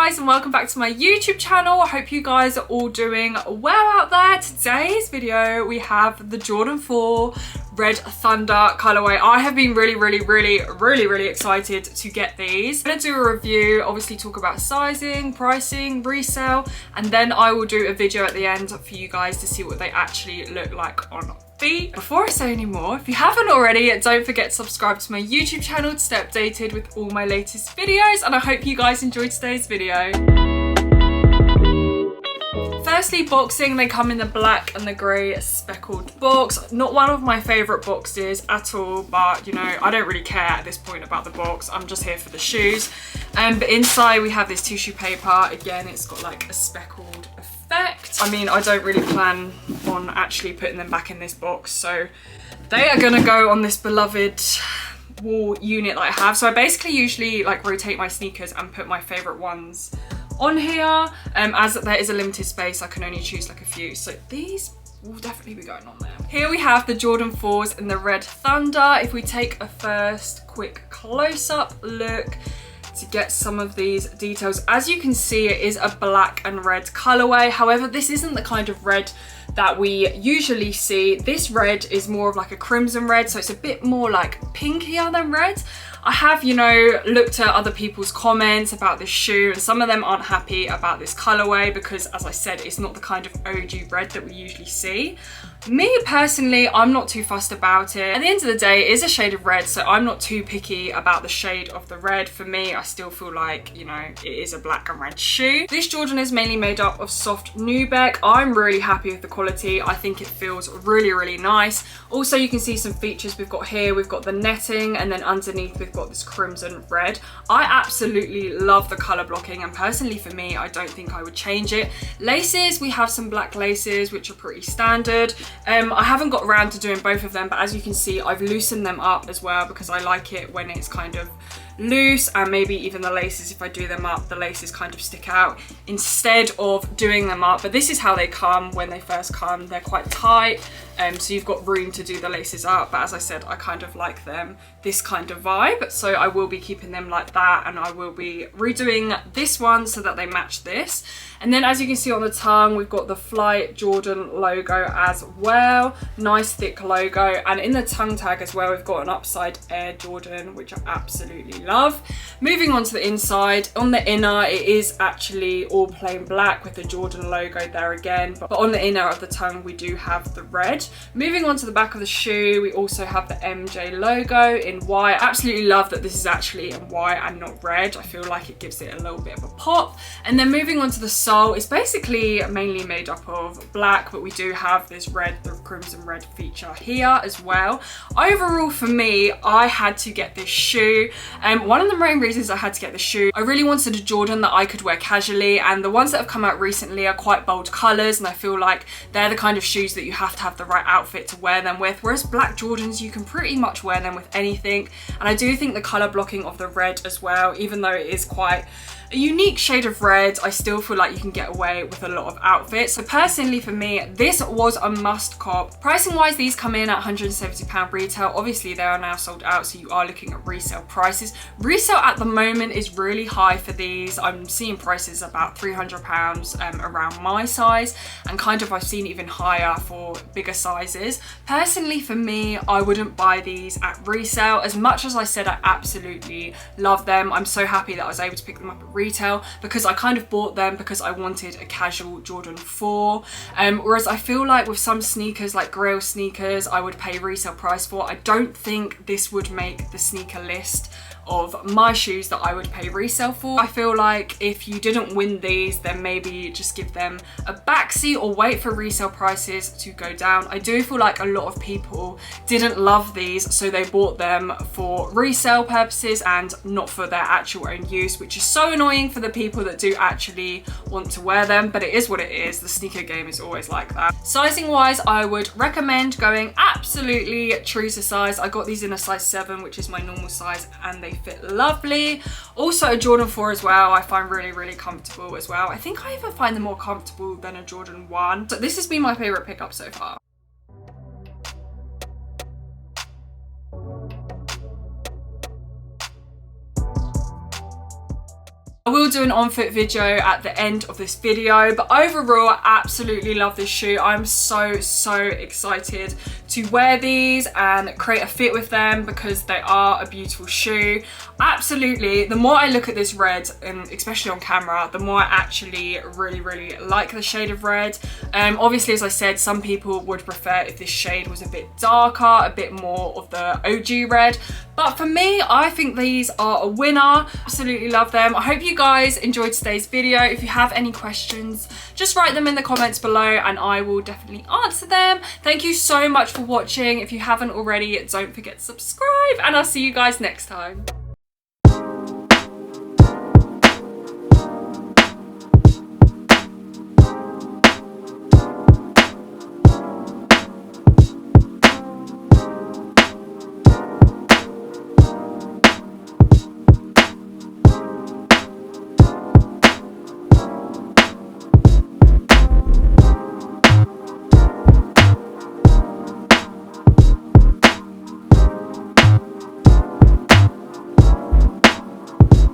guys, and welcome back to my YouTube channel. I hope you guys are all doing well out there. Today's video we have the Jordan 4 Red Thunder colorway. I have been really excited to get these. I'm gonna do a review, obviously talk about sizing, pricing, resale, and then I will do a video at the end for you guys to see what they actually look like on feet. Before I say any more, if you haven't already, don't forget to subscribe to my YouTube channel to stay updated with all my latest videos, and I hope you guys enjoyed today's video. Firstly, boxing, they come in the black and the grey speckled box. Not one of my favourite boxes at all, but you know, I don't really care at this point about the box. I'm just here for the shoes. But inside we have this tissue paper. Again, it's got like a speckled effect. I mean, I don't really plan on actually putting them back in this box, so they are gonna go on this beloved wall unit that I have. So I basically usually like rotate my sneakers and put my favourite ones on here. As there is a limited space, I can only choose like a few, so these will definitely be going on there. Here we have the Jordan 4s in the Red Thunder. If we take a first quick close-up look to get some of these details, as you can see, it is a black and red colorway. However, this isn't the kind of red that we usually see. This red is more of like a crimson red, so it's a bit more like pinkier than red. I have, you know, looked at other people's comments about this shoe, and some of them aren't happy about this colorway because, as I said, it's not the kind of OG red that we usually see. Me personally, I'm not too fussed about it. At the end of the day, it is a shade of red, so I'm not too picky about the shade of the red. For me, I still feel like, you know, it is a black and red shoe. This Jordan is mainly made up of soft nubuck. I'm really happy with the quality. I think it feels really nice. Also, you can see some features we've got here. We've got the netting, and then underneath we've got this crimson red. I absolutely love the color blocking, and personally for me, I don't think I would change it. Laces, we have some black laces, which are pretty standard. I haven't got around to doing both of them, but as you can see, I've loosened them up as well because I like it when it's kind of loose, and maybe even the laces, if I do them up, the laces kind of stick out instead of doing them up. But this is how they come when they first come. They're quite tight, so you've got room to do the laces up, but as I said, I kind of like them this kind of vibe, so I will be keeping them like that, and I will be redoing this one so that they match this. And then as you can see on the tongue, we've got the Fly Jordan logo as well. Nice thick logo. And in the tongue tag as well, we've got an upside Air Jordan, which I absolutely love. Moving on to the inside, on the inner, it is actually all plain black with the Jordan logo there again. But on the inner of the tongue, we do have the red. Moving on to the back of the shoe, we also have the MJ logo in white. I absolutely love that this is actually in white and not red. I feel like it gives it a little bit of a pop. And then moving on to the sole, it's basically mainly made up of black, but we do have this red, the crimson red feature here as well. Overall, for me, I had to get this shoe. One of the main reasons I had to get the shoe, I really wanted a Jordan that I could wear casually, and the ones that have come out recently are quite bold colors, and I feel like they're the kind of shoes that you have to have the right outfit to wear them with, whereas black Jordans, you can pretty much wear them with anything. And I do think the color blocking of the red as well, even though it is quite a unique shade of red, I still feel like you can get away with a lot of outfits. So personally for me, this was a must cop. Pricing wise, these come in at £170 retail. Obviously they are now sold out, so you are looking at resale prices. Resale at the moment is really high for these. I'm seeing prices about £300 around my size, and kind of I've seen even higher for bigger sizes. Personally for me, I wouldn't buy these at resale. As much as I said I absolutely love them, I'm so happy that I was able to pick them up at retail because I kind of bought them because I wanted a casual Jordan 4. Whereas I feel like with some sneakers, like Grail sneakers, I would pay resale price for. I don't think this would make the sneaker list of my shoes that I would pay resale for. I feel like if you didn't win these, then maybe just give them a backseat or wait for resale prices to go down. I do feel like a lot of people didn't love these, so they bought them for resale purposes and not for their actual own use, which is so annoying for the people that do actually want to wear them, but it is what it is. The sneaker game is always like that. Sizing wise, I would recommend going absolutely true to size. I got these in a size 7, which is my normal size, and they fit lovely. Also a Jordan 4 as well, I find really comfortable as well. I think I even find them more comfortable than a Jordan 1. So this has been my favorite pickup so far. I will do an on-foot video at the end of this video, but overall I absolutely love this shoe. I'm so excited to wear these and create a fit with them because they are a beautiful shoe. Absolutely, the more I look at this red, and especially on camera, the more I actually really like the shade of red. Obviously, as I said, some people would prefer if this shade was a bit darker, a bit more of the OG red, but for me, I think these are a winner. Absolutely love them. I hope you guys enjoyed today's video. If you have any questions, just write them in the comments below and I will definitely answer them. Thank you so much for watching. If you haven't already, don't forget to subscribe and I'll see you guys next time.